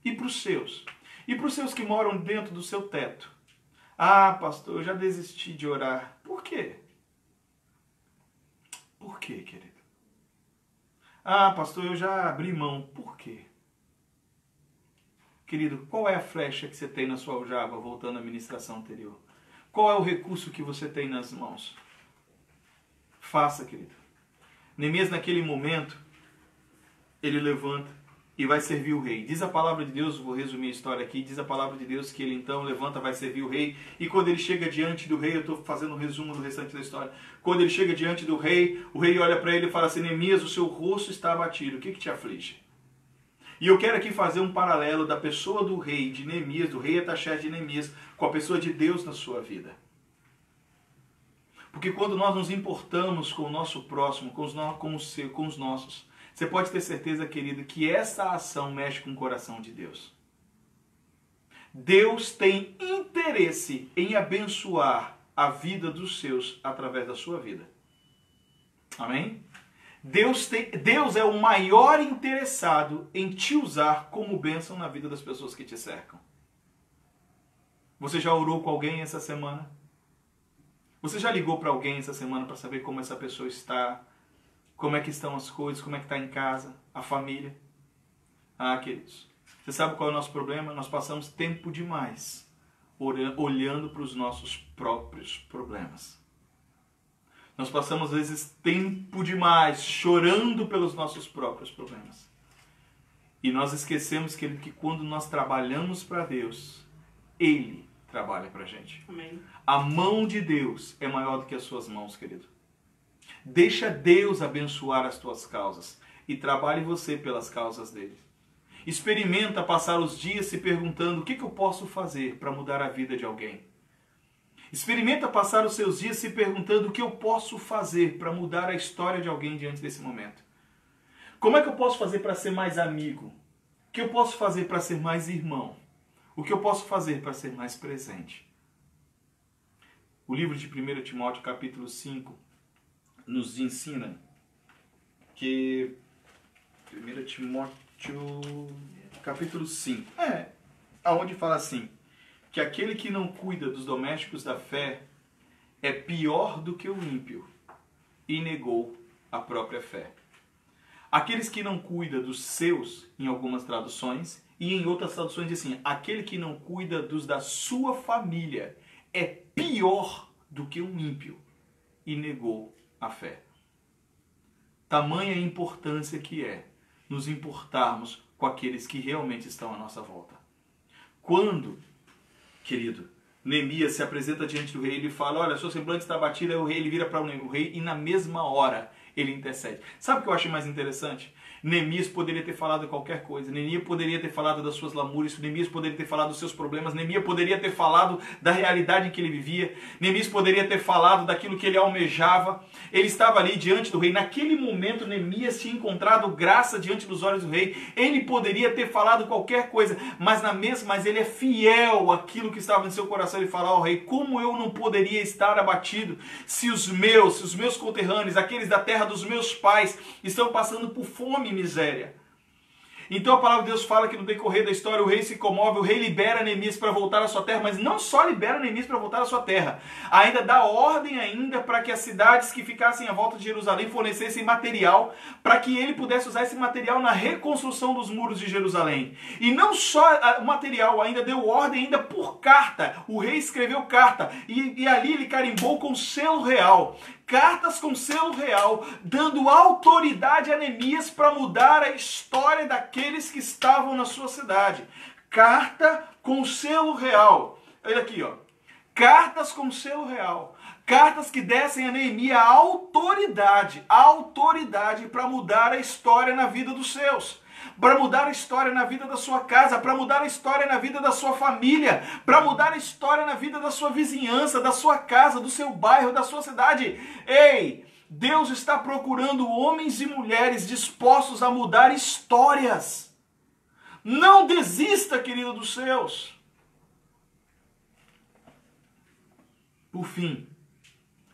E para os seus? E para os seus que moram dentro do seu teto? Ah, pastor, eu já desisti de orar. Por quê? Por quê, querido? Ah, pastor, eu já abri mão. Por quê? Querido, qual é a flecha que você tem na sua aljava, voltando à ministração anterior? Qual é o recurso que você tem nas mãos? Faça, querido. Neemias, naquele momento, ele levanta e vai servir o rei. Diz a palavra de Deus, vou resumir a história aqui, diz a palavra de Deus que ele então levanta, vai servir o rei, e quando ele chega diante do rei, eu estou fazendo um resumo do restante da história, quando ele chega diante do rei, o rei olha para ele e fala assim, Neemias, o seu rosto está abatido, o que te aflige? E eu quero aqui fazer um paralelo da pessoa do rei, de Neemias, do rei Ataxerxes de Neemias, com a pessoa de Deus na sua vida. Porque quando nós nos importamos com o nosso próximo, com os nossos, você pode ter certeza, querido, que essa ação mexe com o coração de Deus. Deus tem interesse em abençoar a vida dos seus através da sua vida. Amém? Deus é o maior interessado em te usar como bênção na vida das pessoas que te cercam. Você já orou com alguém essa semana? Você já ligou para alguém essa semana para saber como essa pessoa está? Como é que estão as coisas, como é que está em casa, a família. Ah, queridos, você sabe qual é o nosso problema? Nós passamos tempo demais olhando para os nossos próprios problemas. Nós passamos, às vezes, tempo demais chorando pelos nossos próprios problemas. E nós esquecemos, querido, que quando nós trabalhamos para Deus, Ele trabalha para a gente. Amém. A mão de Deus é maior do que as suas mãos, querido. Deixa Deus abençoar as tuas causas e trabalhe você pelas causas dele. Experimenta passar os dias se perguntando o que eu posso fazer para mudar a vida de alguém. Experimenta passar os seus dias se perguntando o que eu posso fazer para mudar a história de alguém diante desse momento. Como é que eu posso fazer para ser mais amigo? O que eu posso fazer para ser mais irmão? O que eu posso fazer para ser mais presente? O livro de 1 Timóteo, capítulo 5, nos ensina que 1 Timóteo capítulo 5, aonde fala assim, que aquele que não cuida dos domésticos da fé é pior do que o ímpio e negou a própria fé. Aqueles que não cuida dos seus, em algumas traduções, e em outras traduções diz assim, aquele que não cuida dos da sua família é pior do que um ímpio e negou a fé. Tamanha a importância que é nos importarmos com aqueles que realmente estão à nossa volta. Quando, querido, Neemias se apresenta diante do rei, ele fala, olha, seu semblante está abatido, aí o rei ele vira para o rei e na mesma hora ele intercede. Sabe o que eu acho mais interessante? Neemias poderia ter falado qualquer coisa. Neemias poderia ter falado das suas lamúrias. Neemias poderia ter falado dos seus problemas. Neemias poderia ter falado da realidade em que ele vivia. Neemias poderia ter falado daquilo que ele almejava. Ele estava ali diante do rei. Naquele momento, Neemias tinha encontrado graça diante dos olhos do rei. Ele poderia ter falado qualquer coisa, mas ele é fiel àquilo que estava em seu coração. Ele fala: ó rei, como eu não poderia estar abatido se os meus conterrâneos, aqueles da terra dos meus pais, estão passando por fome e miséria. Então a palavra de Deus fala que no decorrer da história o rei se comove, o rei libera Neemias para voltar à sua terra, mas não só libera Neemias para voltar à sua terra, ainda dá ordem para que as cidades que ficassem à volta de Jerusalém fornecessem material, para que ele pudesse usar esse material na reconstrução dos muros de Jerusalém. E não só o material, ainda deu ordem ainda por carta, o rei escreveu carta, e ali ele carimbou com selo real. Cartas com selo real, dando autoridade a Neemias para mudar a história daqueles que estavam na sua cidade. Carta com selo real. Olha aqui, ó. Cartas com selo real. Cartas que dessem a Neemias a autoridade para mudar a história na vida dos seus. Para mudar a história na vida da sua casa, para mudar a história na vida da sua família, para mudar a história na vida da sua vizinhança, da sua casa, do seu bairro, da sua cidade. Ei, Deus está procurando homens e mulheres dispostos a mudar histórias. Não desista, querido, dos seus. Por fim,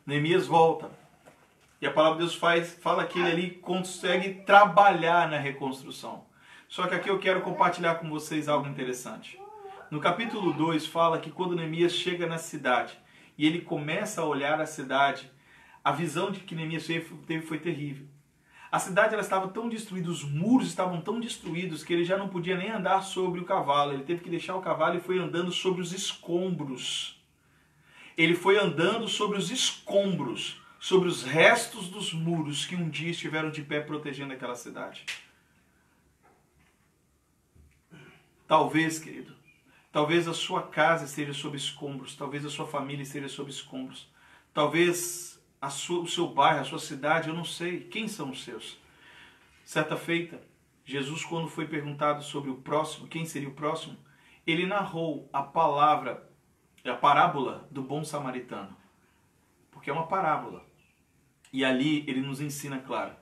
Neemias volta. E a palavra de Deus fala que ele ali consegue trabalhar na reconstrução. Só que aqui eu quero compartilhar com vocês algo interessante. No capítulo 2 fala que quando Neemias chega na cidade e ele começa a olhar a cidade, a visão de que Neemias teve foi terrível. A cidade ela estava tão destruída, os muros estavam tão destruídos que ele já não podia nem andar sobre o cavalo. Ele teve que deixar o cavalo e foi andando sobre os escombros. Ele foi andando sobre os escombros, sobre os restos dos muros que um dia estiveram de pé protegendo aquela cidade. Talvez, querido, talvez a sua casa esteja sob escombros, talvez a sua família esteja sob escombros, talvez o seu bairro, a sua cidade, eu não sei, quem são os seus? Certa feita, Jesus, quando foi perguntado sobre o próximo, quem seria o próximo, ele narrou a parábola do bom samaritano, porque é uma parábola. E ali ele nos ensina, claro,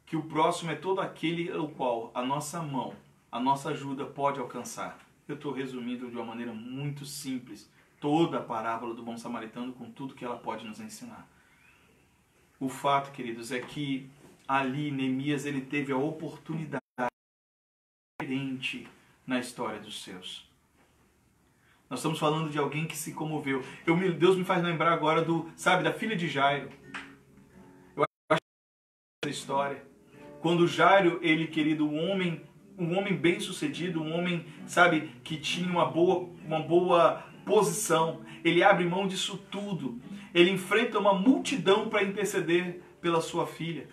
que o próximo é todo aquele ao qual a nossa mão, a nossa ajuda pode alcançar. Eu estou resumindo de uma maneira muito simples toda a parábola do bom samaritano com tudo que ela pode nos ensinar. O fato, queridos, é que ali Neemias ele teve a oportunidade diferente na história dos seus. Nós estamos falando de alguém que se comoveu. Deus me faz lembrar agora da filha de Jairo. História. Quando Jairo, ele, querido, um homem bem sucedido, um homem, que tinha uma boa posição, ele abre mão disso tudo, ele enfrenta uma multidão para interceder pela sua filha.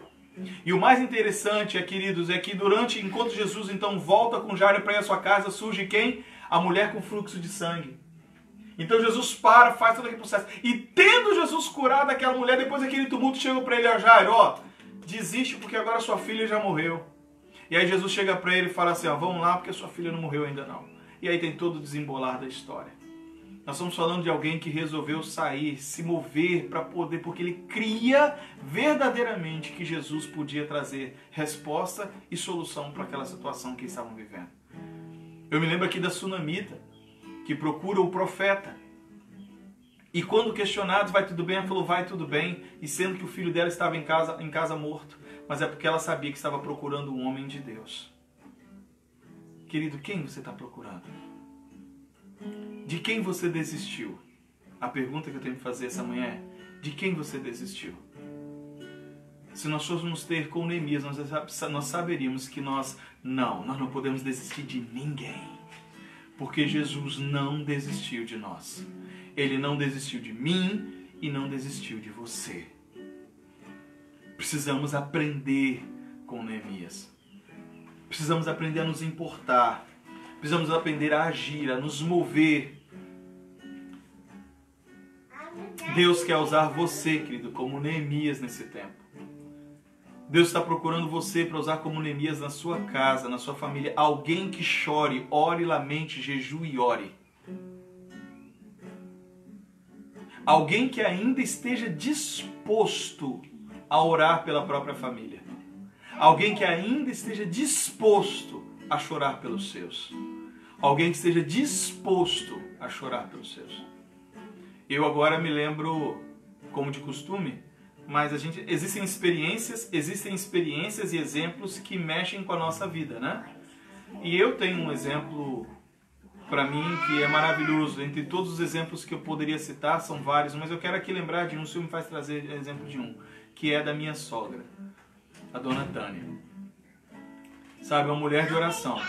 E o mais interessante, queridos, é que enquanto Jesus então volta com Jairo para ir à sua casa, surge quem? A mulher com fluxo de sangue. Então Jesus faz todo aquele processo. E tendo Jesus curado aquela mulher, depois daquele tumulto, chega para ele: ó Jairo, desiste porque agora sua filha já morreu. E aí Jesus chega para ele e fala assim: vamos lá porque sua filha não morreu ainda não. E aí tem todo o desembolar da história. Nós estamos falando de alguém que resolveu sair, se mover para poder, porque ele cria verdadeiramente que Jesus podia trazer resposta e solução para aquela situação que eles estavam vivendo. Eu me lembro aqui da sunamita, que procura o profeta. E quando questionado, vai tudo bem? Ela falou, vai tudo bem. E sendo que o filho dela estava em casa morto. Mas é porque ela sabia que estava procurando um homem de Deus. Querido, quem você está procurando? De quem você desistiu? A pergunta que eu tenho que fazer essa manhã é, de quem você desistiu? Se nós fôssemos ter com Neemias, nós saberíamos que nós não podemos desistir de ninguém. Porque Jesus não desistiu de nós. Ele não desistiu de mim e não desistiu de você. Precisamos aprender com Neemias. Precisamos aprender a nos importar. Precisamos aprender a agir, a nos mover. Deus quer usar você, querido, como Neemias nesse tempo. Deus está procurando você para usar como Neemias na sua casa, na sua família. Alguém que chore, ore, lamente, jejue e ore. Alguém que ainda esteja disposto a orar pela própria família. Alguém que ainda esteja disposto a chorar pelos seus. Alguém que esteja disposto a chorar pelos seus. Eu agora me lembro, como de costume, mas existem experiências e exemplos que mexem com a nossa vida, né? E eu tenho um exemplo para mim que é maravilhoso. Entre todos os exemplos que eu poderia citar, são vários, mas eu quero aqui lembrar de um, o Senhor me faz trazer exemplo de um, que é da minha sogra, a dona Tânia. Sabe, uma mulher de oração.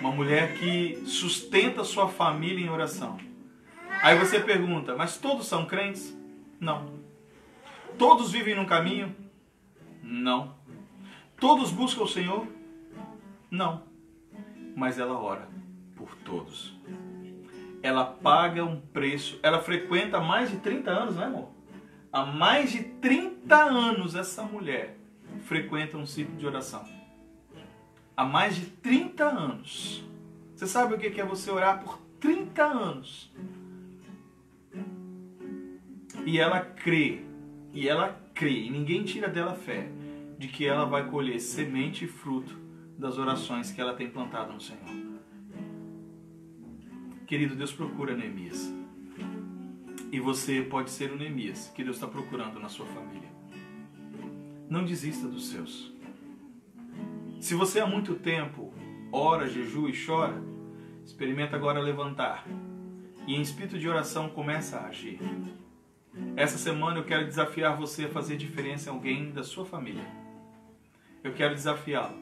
Uma mulher que sustenta sua família em oração. Aí você pergunta, mas todos são crentes? Não. Todos vivem num caminho? Não. Todos buscam o Senhor? Não. Mas ela ora por todos. Ela paga um preço. Ela frequenta há mais de 30 anos, não é, amor? Há mais de 30 anos essa mulher frequenta um ciclo de oração. Há mais de 30 anos. Você sabe o que é você orar por 30 anos? E ela crê, e ninguém tira dela a fé, de que ela vai colher semente e fruto das orações que ela tem plantado no Senhor. Querido, Deus procura Neemias. E você pode ser o Neemias que Deus está procurando na sua família. Não desista dos seus. Se você há muito tempo ora, jejua e chora, experimenta agora levantar. E em espírito de oração começa a agir. Essa semana eu quero desafiar você a fazer diferença em alguém da sua família. Eu quero desafiá-lo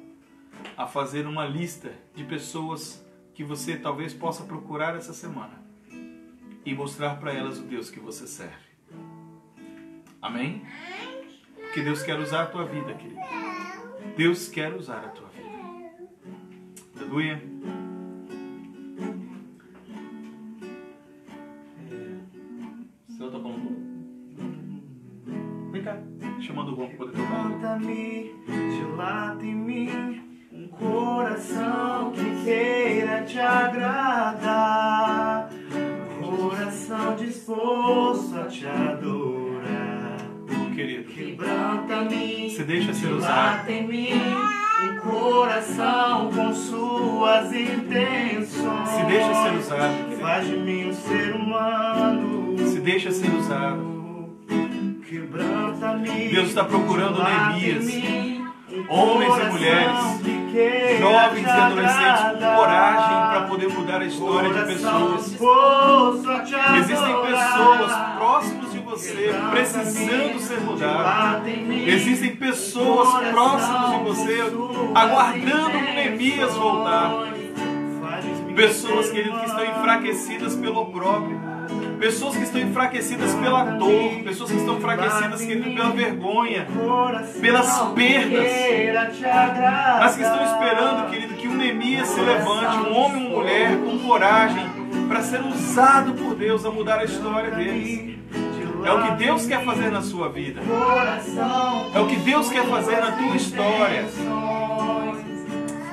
a fazer uma lista de pessoas que você talvez possa procurar essa semana e mostrar para elas o Deus que você serve. Amém? Porque Deus quer usar a tua vida, querido. Deus quer usar a tua vida. Aleluia. Você tá bom? Vem cá. Chamando o bom para poder tocar. Levanta-me, dilata em mim um coração que queira te agradar, coração disposto a te adorar. Querido, Quebranta-me, se deixa ser usado. dilata em mim um coração com suas intenções. Se deixa ser usado, querido. Faz de mim um ser humano. Se deixa ser usado. Quebranta-me. Deus está procurando dilata em Neemias, mim homens e mulheres, jovens e adolescentes com coragem para poder mudar a história de pessoas. Existem pessoas próximas de você precisando ser mudadas. Existem pessoas próximas de você aguardando o Neemias voltar. Pessoas, querido, que estão enfraquecidas pelo próprio. Pessoas que estão enfraquecidas pela dor. Pessoas que estão enfraquecidas, querido, pela vergonha, pelas perdas. Mas que estão esperando, querido, que um Neemias se levante, um homem ou uma mulher com coragem para ser usado por Deus a mudar a história deles. É o que Deus quer fazer na sua vida. É o que Deus quer fazer na tua história.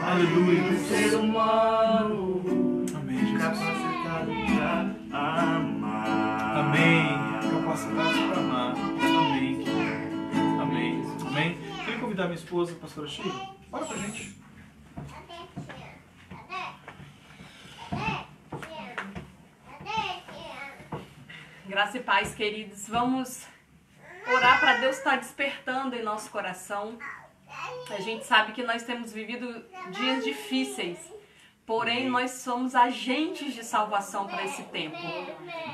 Aleluia. Amém, Jesus. Amém. Capacitados para amar. Amém. Amém. Amém. Queria convidar minha esposa, a pastora Sheila. Bora pra gente. Graça e paz, queridos. Vamos orar para Deus estar despertando em nosso coração. A gente sabe que nós temos vivido dias difíceis, porém nós somos agentes de salvação para esse tempo.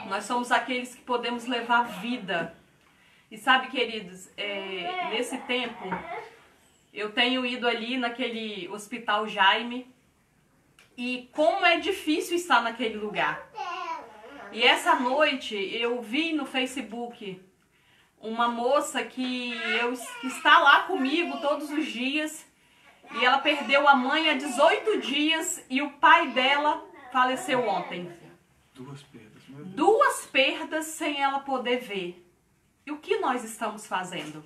Nós somos aqueles que podemos levar vida. E sabe, queridos, nesse tempo eu tenho ido ali naquele hospital Jaime e como é difícil estar naquele lugar. E essa noite eu vi no Facebook uma moça que está lá comigo todos os dias e ela perdeu a mãe há 18 dias e o pai dela faleceu ontem. Duas perdas, meu Deus. Duas perdas sem ela poder ver. E o que nós estamos fazendo?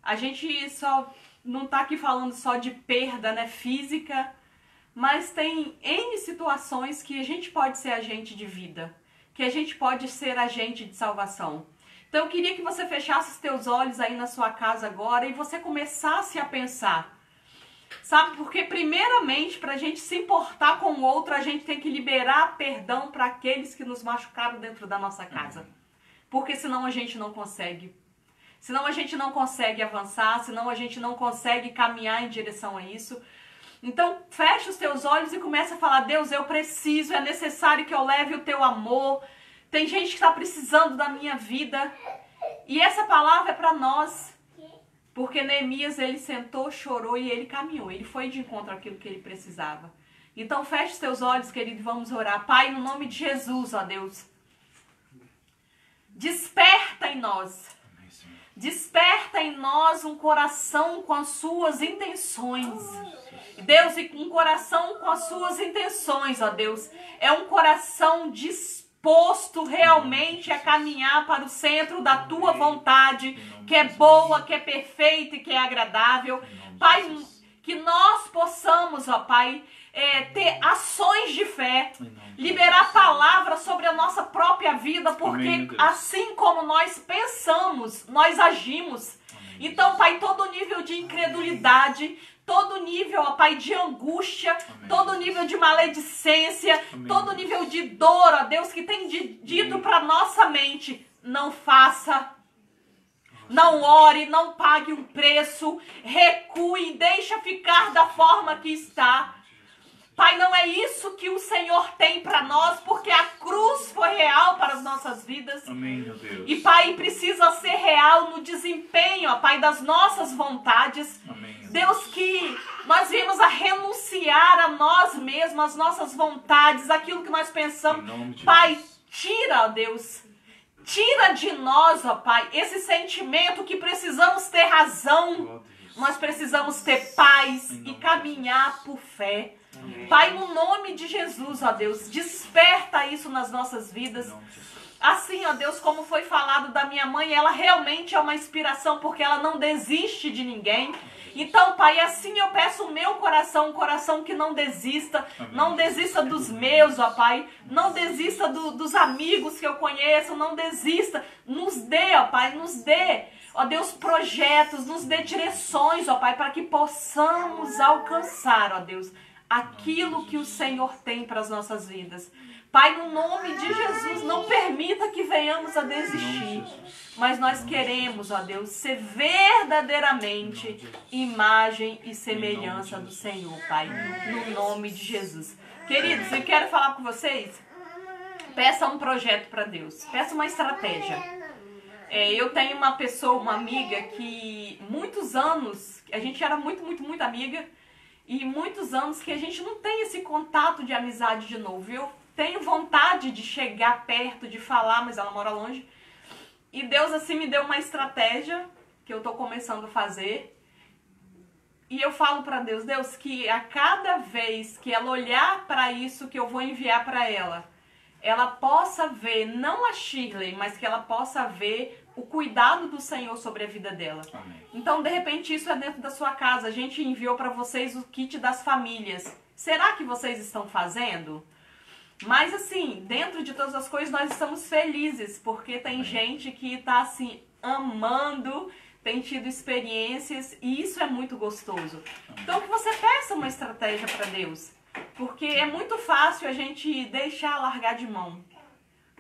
A gente só não tá aqui falando só de perda, né, física, mas tem N situações que a gente pode ser agente de vida, que a gente pode ser agente de salvação. Então eu queria que você fechasse os teus olhos aí na sua casa agora e você começasse a pensar. Sabe, porque primeiramente, para a gente se importar com o outro, a gente tem que liberar perdão para aqueles que nos machucaram dentro da nossa casa. Porque senão a gente não consegue. Senão a gente não consegue avançar, senão a gente não consegue caminhar em direção a isso. Então, fecha os teus olhos e começa a falar: Deus, eu preciso, é necessário que eu leve o teu amor. Tem gente que está precisando da minha vida. E essa palavra é para nós. Porque Neemias, ele sentou, chorou e ele caminhou. Ele foi de encontro àquilo que ele precisava. Então, feche os teus olhos, querido, e vamos orar. Pai, no nome de Jesus, ó Deus. Desperta em nós. Desperta em nós um coração com as suas intenções. Deus, e um coração com as suas intenções, ó Deus. É um coração disposto realmente a caminhar para o centro da tua vontade, que é boa, que é perfeita e que é agradável. Pai, que nós possamos, ó Pai, ter ações de fé, liberar palavras sobre a nossa própria vida, porque assim como nós pensamos, nós agimos. Então, Pai, todo nível de incredulidade, todo nível, ó Pai, de angústia, todo nível de maledicência, todo nível de dor, ó Deus, que tem dito para nossa mente: não faça, não ore, não pague um preço, recue, deixa ficar da forma que está. Pai, não é isso que o Senhor tem para nós, porque a cruz foi real para as nossas vidas. Amém, meu Deus. E, Pai, precisa ser real no desempenho, ó Pai, das nossas vontades. Amém, Deus, que nós viemos a renunciar a nós mesmos, as nossas vontades, aquilo que nós pensamos. Pai, tira, ó Deus, tira de nós, ó Pai, esse sentimento que precisamos ter razão. Nós precisamos ter paz e caminhar por fé. Pai, no nome de Jesus, ó Deus, desperta isso nas nossas vidas. Assim, ó Deus, como foi falado da minha mãe, ela realmente é uma inspiração, porque ela não desiste de ninguém. Então, Pai, assim eu peço o meu coração, um coração que não desista. Não desista dos meus, ó Pai. Não desista dos amigos que eu conheço, não desista. Nos dê, ó Pai, nos dê, ó Deus, projetos, nos dê direções, ó Pai, para que possamos alcançar, ó Deus, aquilo que o Senhor tem para as nossas vidas. Pai, no nome de Jesus, não permita que venhamos a desistir, mas nós queremos, ó Deus, ser verdadeiramente imagem e semelhança do Senhor, Pai, no nome de Jesus. Queridos, eu quero falar com vocês, peça um projeto para Deus, peça uma estratégia. Eu tenho uma pessoa, uma amiga, que muitos anos, a gente era muito amiga, e muitos anos que a gente não tem esse contato de amizade de novo. Eu tenho vontade de chegar perto, de falar, mas ela mora longe. E Deus assim me deu uma estratégia que eu tô começando a fazer. E eu falo para Deus, Deus, que a cada vez que ela olhar para isso que eu vou enviar para ela possa ver, não a Shirley, mas que ela possa ver o cuidado do Senhor sobre a vida dela. Amém. Então, de repente, isso é dentro da sua casa. A gente enviou para vocês o kit das famílias. Será que vocês estão fazendo? Mas, assim, dentro de todas as coisas, nós estamos felizes, porque tem gente que está, assim, amando, tem tido experiências, e isso é muito gostoso. Então, que você peça uma estratégia para Deus, porque é muito fácil a gente deixar largar de mão.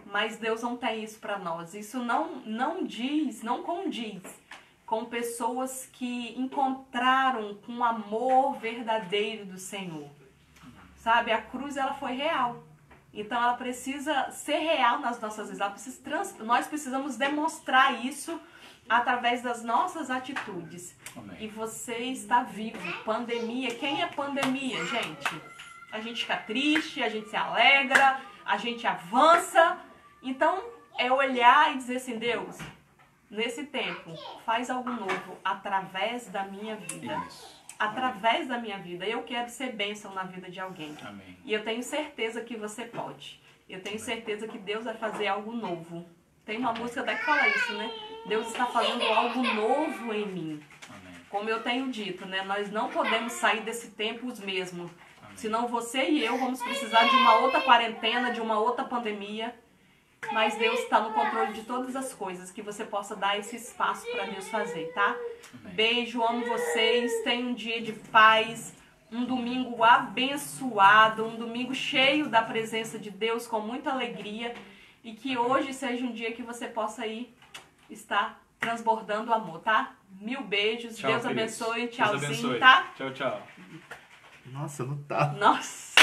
Mas Deus não tem isso para nós. Isso não condiz com pessoas que encontraram com o amor verdadeiro do Senhor. Sabe, a cruz ela foi real. Então ela precisa ser real nas nossas vidas. Nós precisamos demonstrar isso através das nossas atitudes. Amém. E você está vivo. Pandemia, quem é pandemia, gente? A gente fica triste, a gente se alegra, a gente avança. Então, é olhar e dizer assim, Deus, nesse tempo, faz algo novo através da minha vida. Isso. Através da minha vida. Eu quero ser bênção na vida de alguém. Amém. E eu tenho certeza que você pode. Eu tenho certeza que Deus vai fazer algo novo. Tem uma música até que fala isso, né? Deus está fazendo algo novo em mim. Amém. Como eu tenho dito, né? Nós não podemos sair desse tempo os mesmos. Amém. Senão você e eu vamos precisar de uma outra quarentena, de uma outra pandemia. Mas Deus está no controle de todas as coisas. Que você possa dar esse espaço para Deus fazer, tá? Amém. Beijo, amo vocês. Tenham um dia de paz. Um domingo abençoado. Um domingo cheio da presença de Deus, com muita alegria. E que hoje seja um dia que você possa aí estar transbordando amor, tá? Mil beijos. Tchau, Deus queridos. abençoe. Deus Tchauzinho, abençoe. tá? Tchau, tchau. Nossa, não tá. Nossa.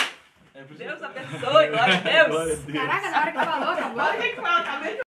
É, por isso Deus que- abençoe. Glória a Deus. Glória a Deus. Caraca, na hora que falou, acabou. Acabei de